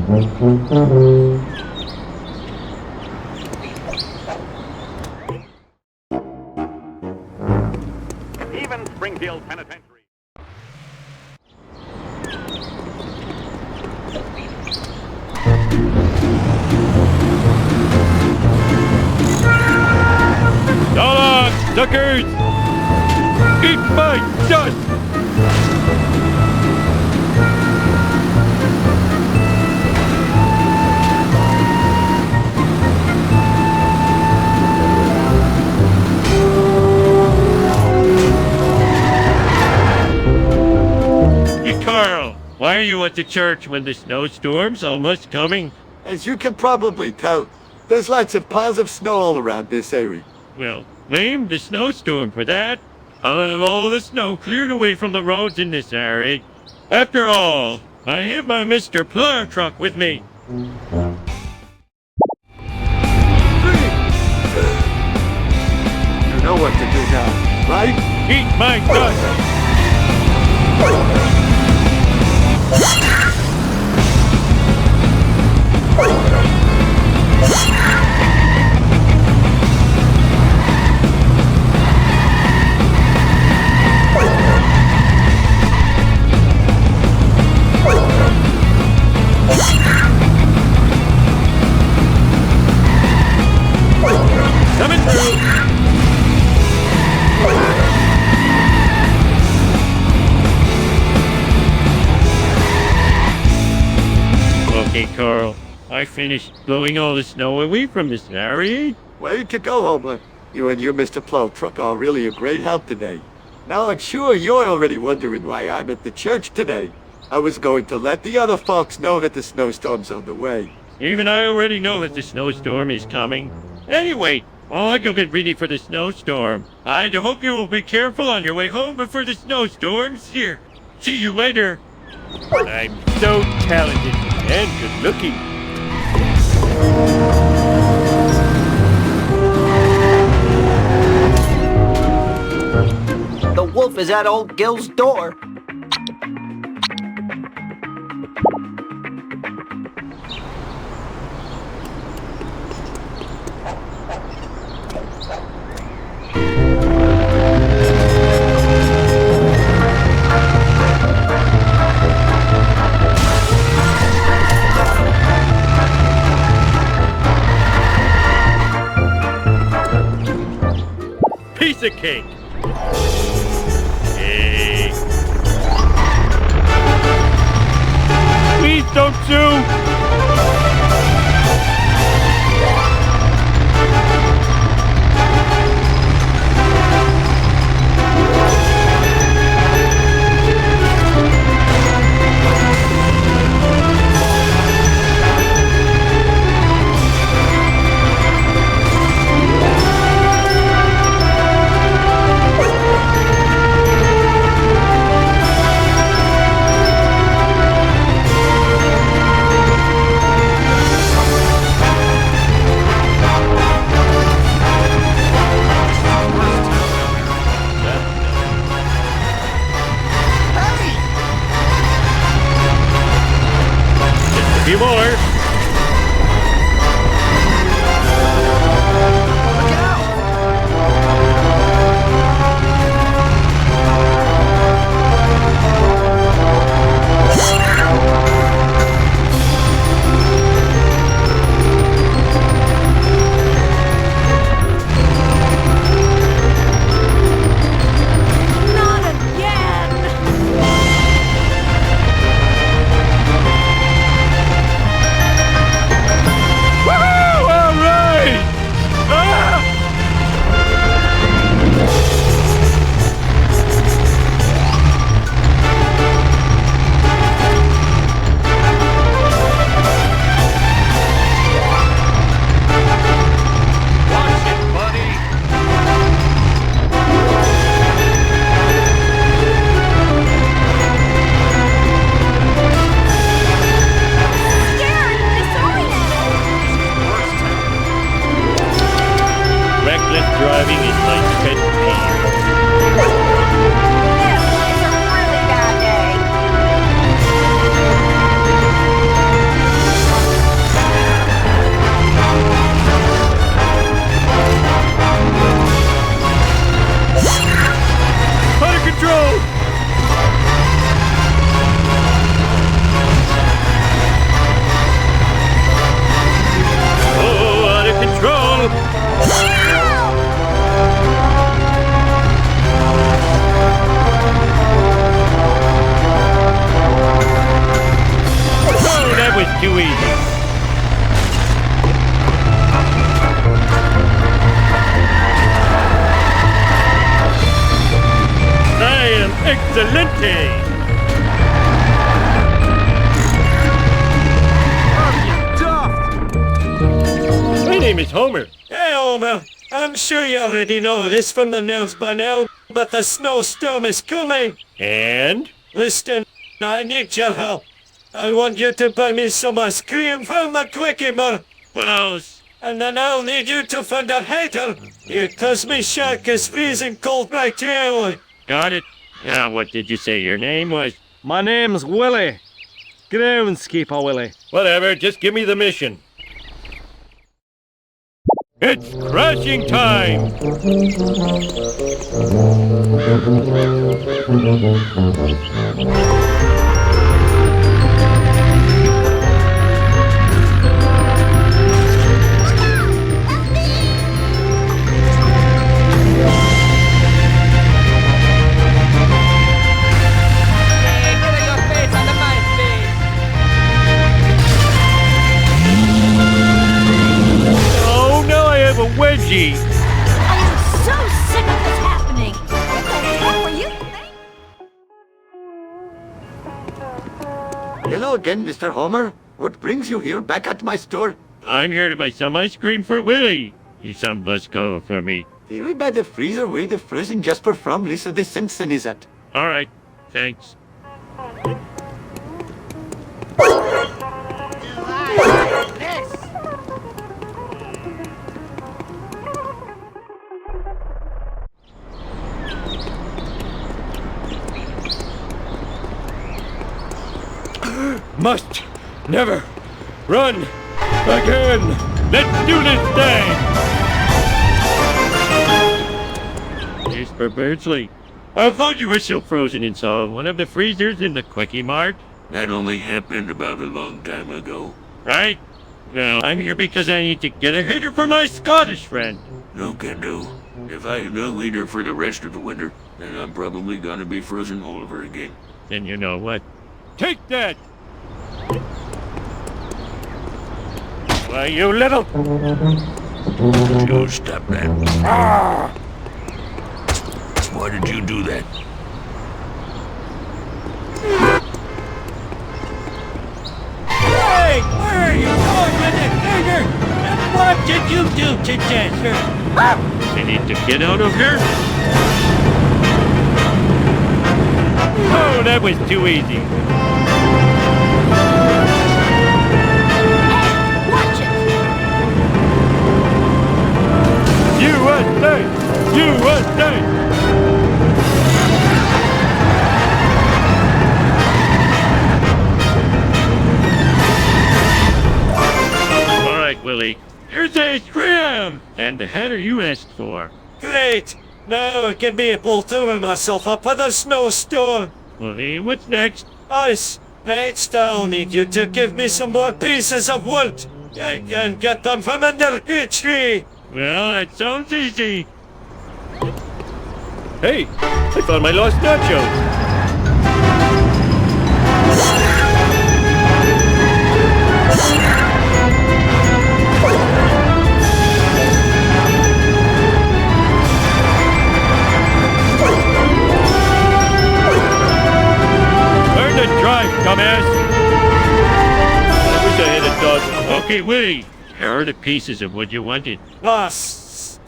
Even Springfield Penitentiary. Dogs, suckers! Eat my dust! Hey, Carl, why are you at the church when the snowstorm's almost coming? As you can probably tell, there's lots of piles of snow all around this area. Well, blame the snowstorm for that. I'll have all the snow cleared away from the roads in this area. After all, I have my Mr. Plow truck with me. You know what to do now, right? Eat my dust! Coming through! Okay, Carl. I finished blowing all the snow away from this area. Way to go, Homer. You and your Mr. Plow truck are really a great help today. Now I'm sure you're already wondering why I'm at the church today. I was going to let the other folks know that the snowstorm's on the way. Even I already know that the snowstorm is coming. Anyway, while I go get ready for the snowstorm, I hope you will be careful on your way home before the snowstorm's here. See you later. I'm so talented and good looking. The wolf is at old Gil's door. Piece of cake. Hey. Please don't sue. A few more. Excelente! My name is Homer. Hey, Homer. I'm sure you already know this from the news by now, but the snowstorm is coming. And? Listen, I need your help. I want you to buy me some ice cream from the Quickie Mart. Close. And then I'll need you to find a hater, because me shack is freezing cold right here. Got it. Now, what did you say your name was? My name's Willie. Groundskeeper Willie. Whatever, just give me the mission. It's crashing time! Wedgie! I am so sick of this happening! What the hell were you? Hello again, Mr. Homer. What brings you here back at my store? I'm here to buy some ice cream for Willie. He's some buzzkill for me. Really by the freezer where the frozen Jasper from Lisa the Simpson is at. All right, thanks. Must never run again. Let's do this thing. Here's for Birdsley. I thought you were still frozen inside one of the freezers in the Quickie Mart. That only happened about a long time ago. Right? Well, I'm here because I need to get a hitter for my Scottish friend. No can do. If I have no leader for the rest of the winter, then I'm probably gonna be frozen all over again. Then you know what? Take that! Why, you little... You stop that. Why did you do that? Hey! Where are you going with it, nigger? And what did you do to Jasper? I need to get out of here. Oh, that was too easy. Watch it! USA! USA! All right, Willie. Here's ice cream! And the header you asked for. Great! Now I can be able to warm myself up for the snowstorm. Willie, what's next? Ice. Next, I'll need you to give me some more pieces of wood. I can get them from under the tree. Well, that sounds easy. Hey, I found my lost nachos. Learn to drive, dumbass. I wish I had a dog. Okay, Willie. Here are the pieces of wood you wanted. That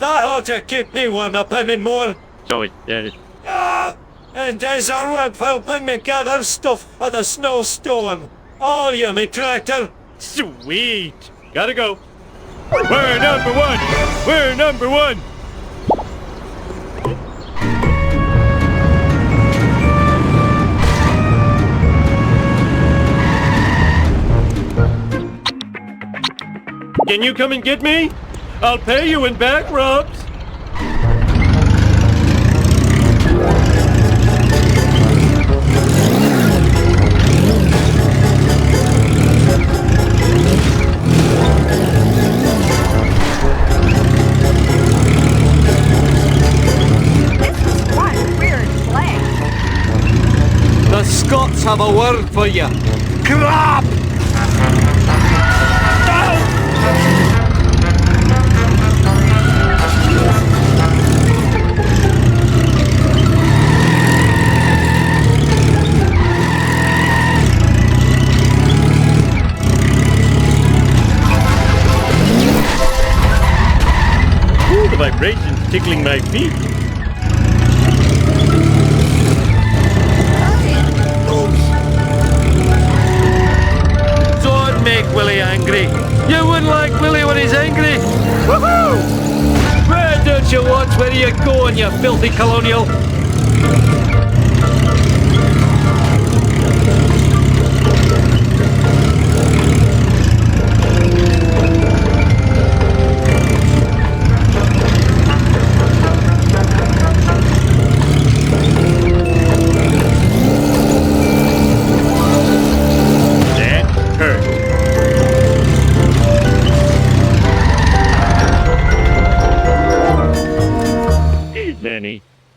ought to keep me warm up anymore. So it's that. And there's a ramp helping me gather stuff for the snowstorm. All you, me tractor. Sweet. Gotta go. We're number one. We're number one. Can you come and get me? I'll pay you in back rubs. This is one weird place. The Scots have a word for you. Crap! tickling my feet. Don't make Willie angry. You wouldn't like Willie when he's angry. Woohoo! Where don't you watch where you going, you filthy colonial?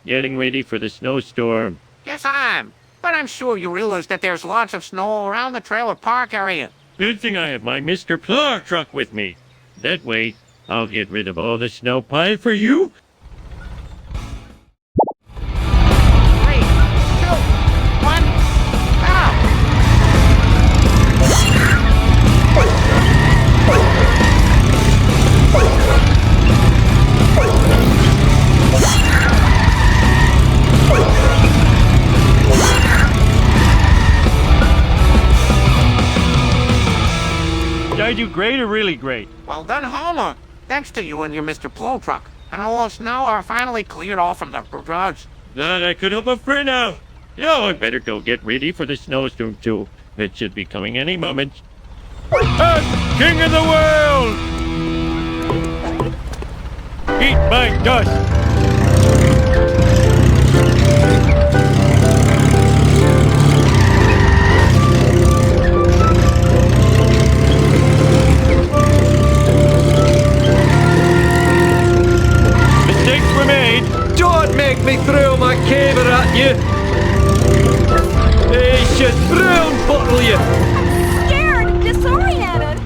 Getting ready for the snowstorm. Yes, I am. But I'm sure you realize that there's lots of snow around the trailer park area. Good thing I have my Mr. Plow truck with me. That way, I'll get rid of all the snow pile for you. 3, 2, 1, go! Did I do great or really great? Well done, Homer. Thanks to you and your Mr. Plow truck. And all the snow are finally cleared off from the garage. Glad I could help a friend out. Now I better go get ready for the snowstorm too. It should be coming any moment. King of the world! Eat my dust! Mistakes were made. Don't make me throw my caber at you. They should brown bottle you. Scared, disoriented.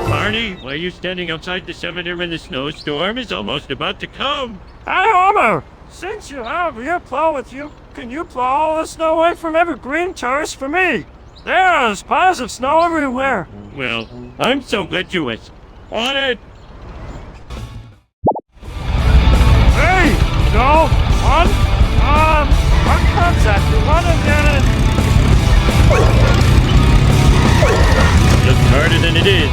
Marty, why are you standing outside the cemetery when the snowstorm is almost about to come? Hi, Homer! Since you have your plow with you, can you plow all the snow away from Evergreen Terrace for me? There's piles of snow everywhere. Well, I'm so glad you was on it. Hey! Go! One contact. One again. Looks harder than it is.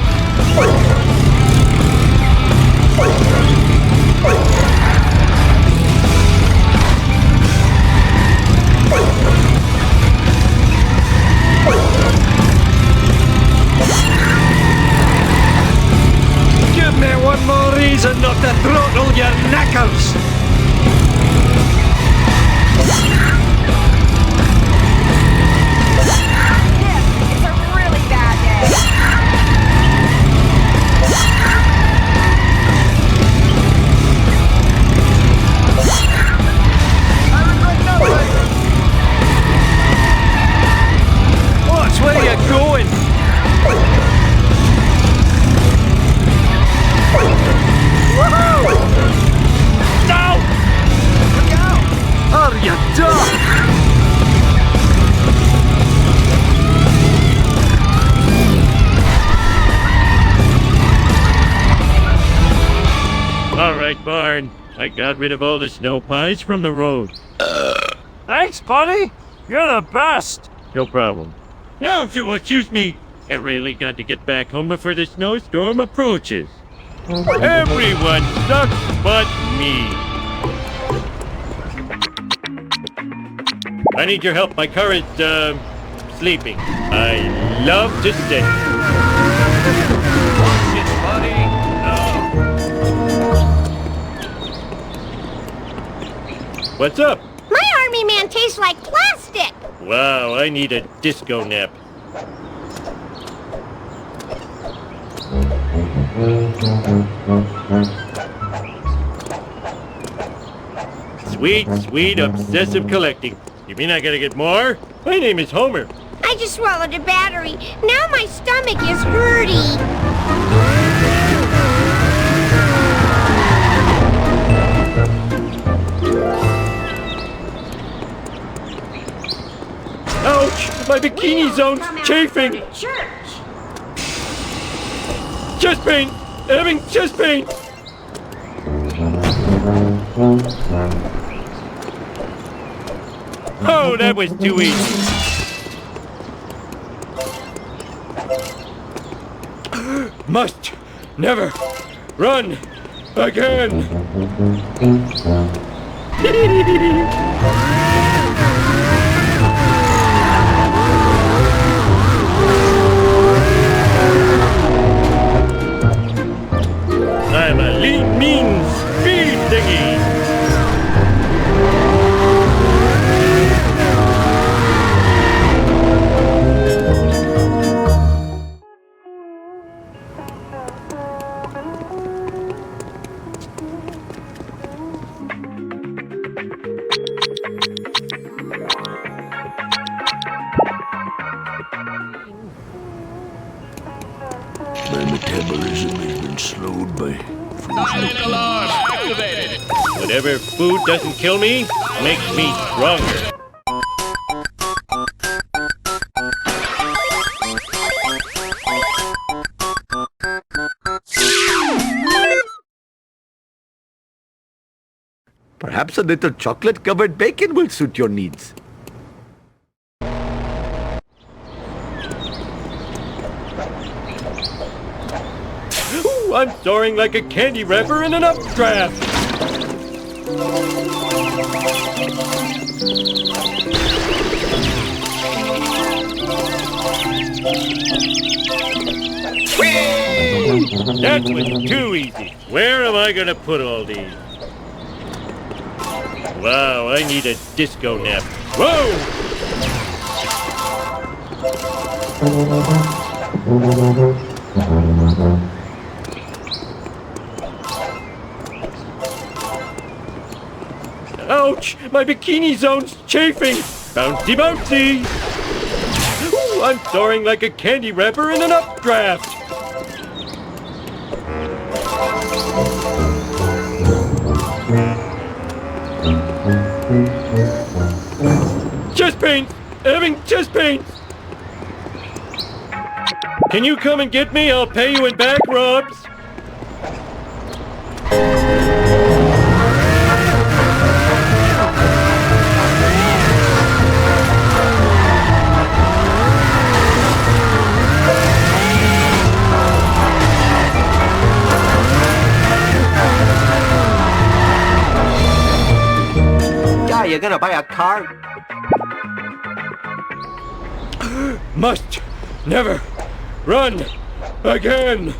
Give me one more reason not to throttle your knackers. This is a really bad day. Watch where you're going. Woohoo! No! Are you done? All right, Barn. I got rid of all the snow pies from the road. Thanks, buddy. You're the best. No problem. Now, if you'll excuse me, I really got to get back home before the snowstorm approaches. Everyone sucks but me. I need your help. My car is, sleeping. I love to stay. Watch it, buddy. What's up? My army man tastes like plastic. Wow, I need a disco nap. Sweet, sweet, obsessive collecting. You mean I gotta get more? My name is Homer. I just swallowed a battery. Now my stomach is hurty. Ouch! My bikini zone's chafing! Church. Chest pain! Having chest pain! Oh, that was too easy. Must never run again. I'm a lean, mean speed thingy. My metabolism has been slowed by frozen. Alarm activated. Whatever food doesn't kill me makes me stronger. Perhaps a little chocolate-covered bacon will suit your needs. Ooh, I'm soaring like a candy wrapper in an updraft. That was too easy. Where am I gonna put all these? Wow, I need a disco nap. Whoa! Ouch! My bikini zone's chafing! Bouncy, bouncy! Ooh, I'm soaring like a candy wrapper in an updraft! Chest pains! Having chest pains! Can you come and get me? I'll pay you in back rubs! Guy, you're gonna buy a car? Must never run again!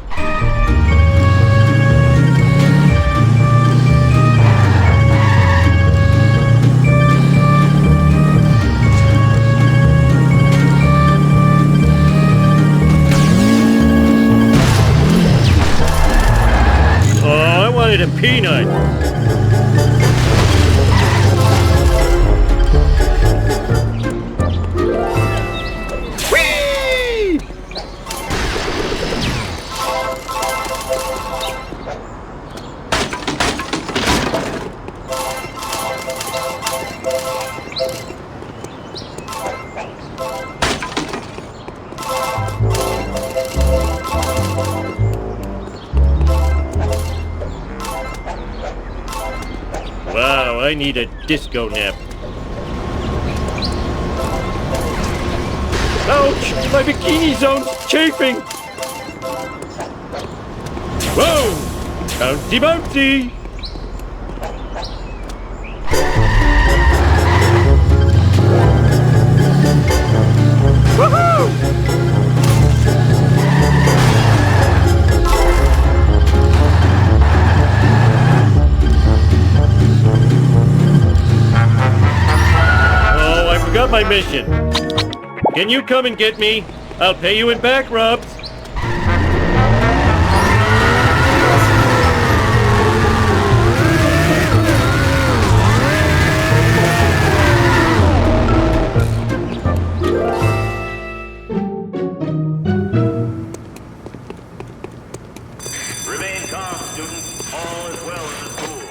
Oh, I wanted a peanut! Wow, I need a disco nap. Ouch! My bikini zone's chafing! Whoa! Bouncy, bouncy! Woohoo! Got my mission. Can you come and get me? I'll pay you in back rubs. Remain calm, students. All is well in the school.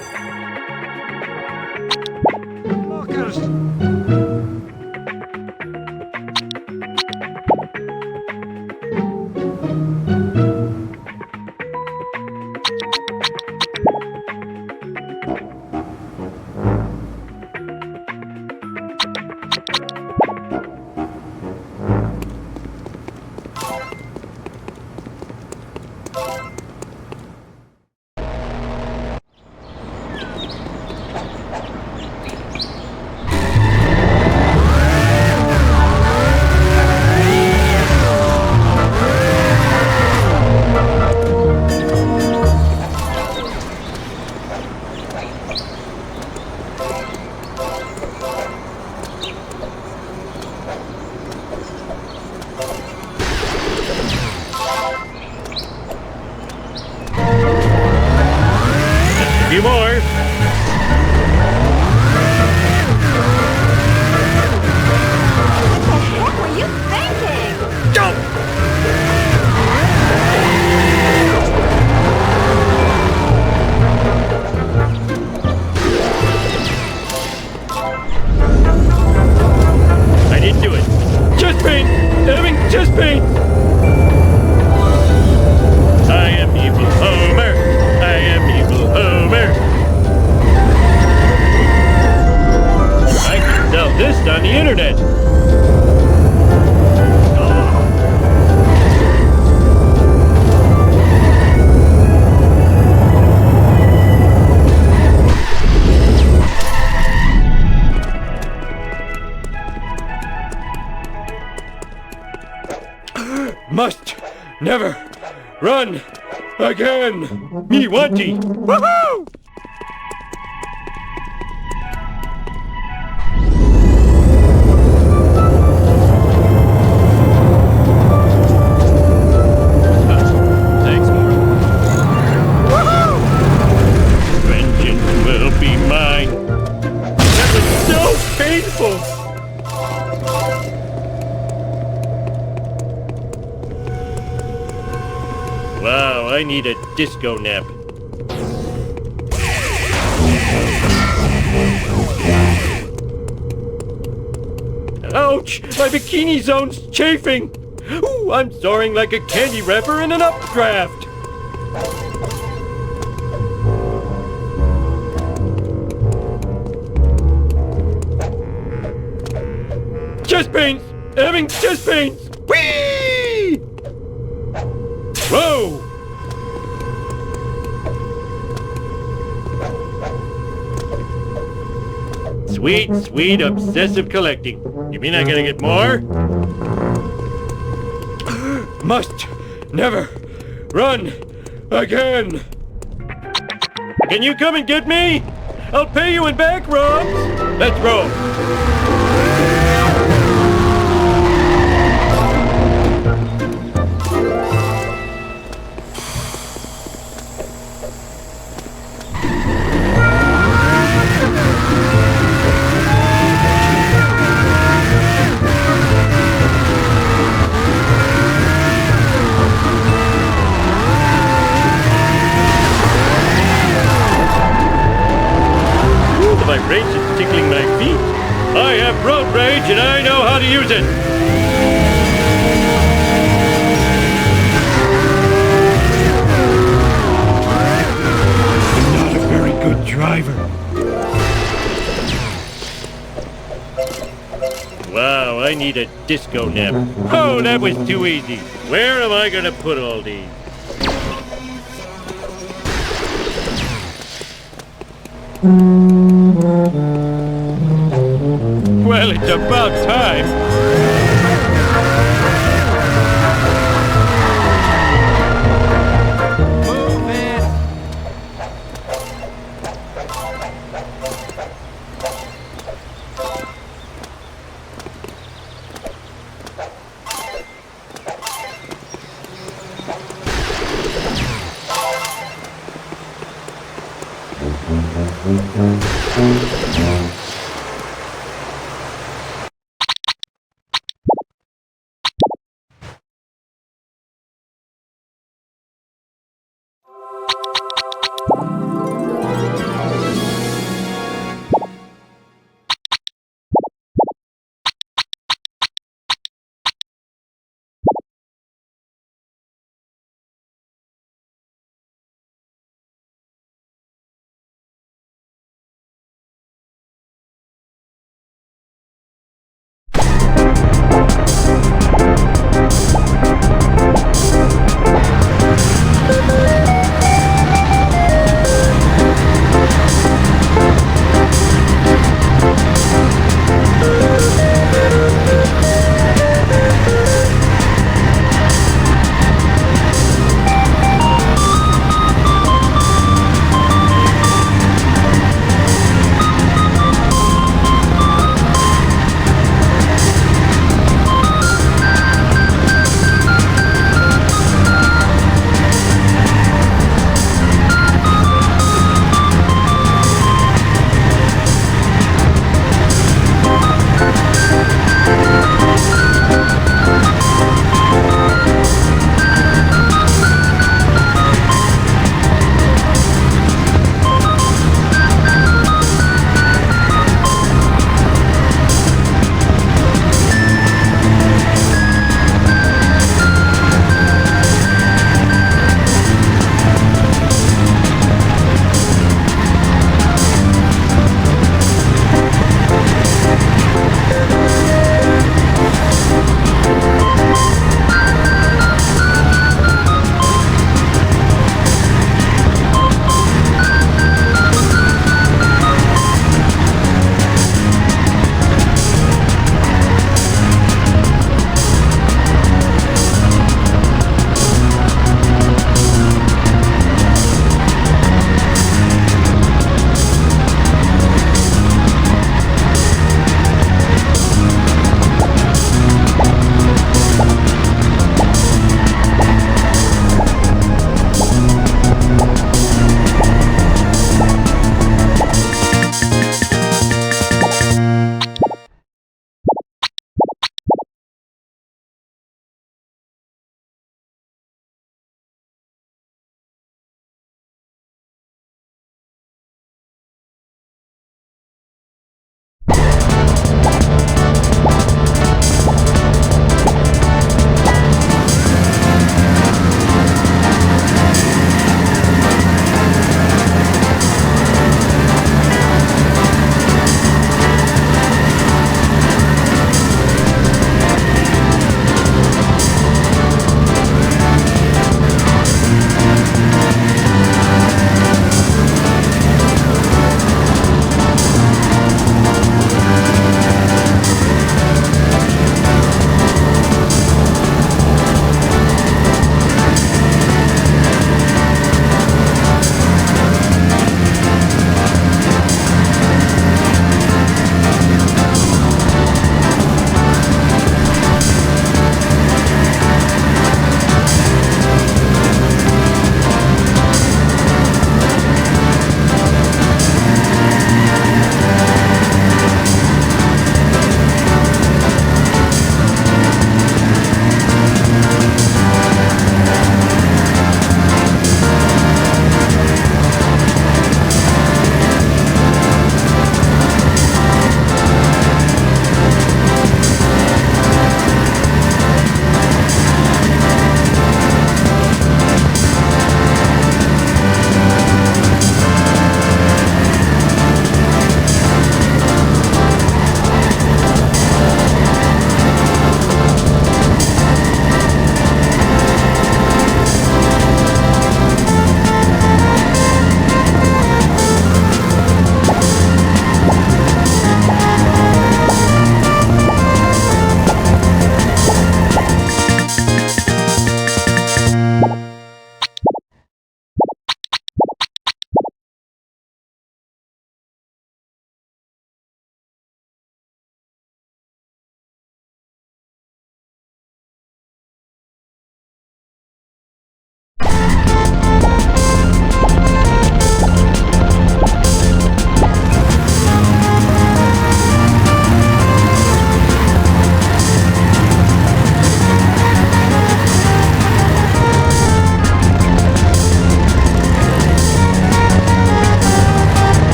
paint! I am evil Homer! I am evil Homer! I can sell this on the internet! Must never run again. Me wanty. Woohoo! Thanks, Mora. Woohoo! Vengeance will be mine. That was so painful. Wow, I need a disco nap. Ouch! My bikini zone's chafing! Ooh, I'm soaring like a candy wrapper in an updraft! Chest pains! Having chest pains! Whee! Whoa! Sweet, sweet, obsessive collecting. You mean I gotta get more? Must never run again. Can you come and get me? I'll pay you in back rubs. Let's roll. Vibration tickling my feet. I have road rage and I know how to use it. I'm not a very good driver. Wow, I need a disco nap. Oh, that was too easy. Where am I gonna put all these? Well, it's about time. Move it.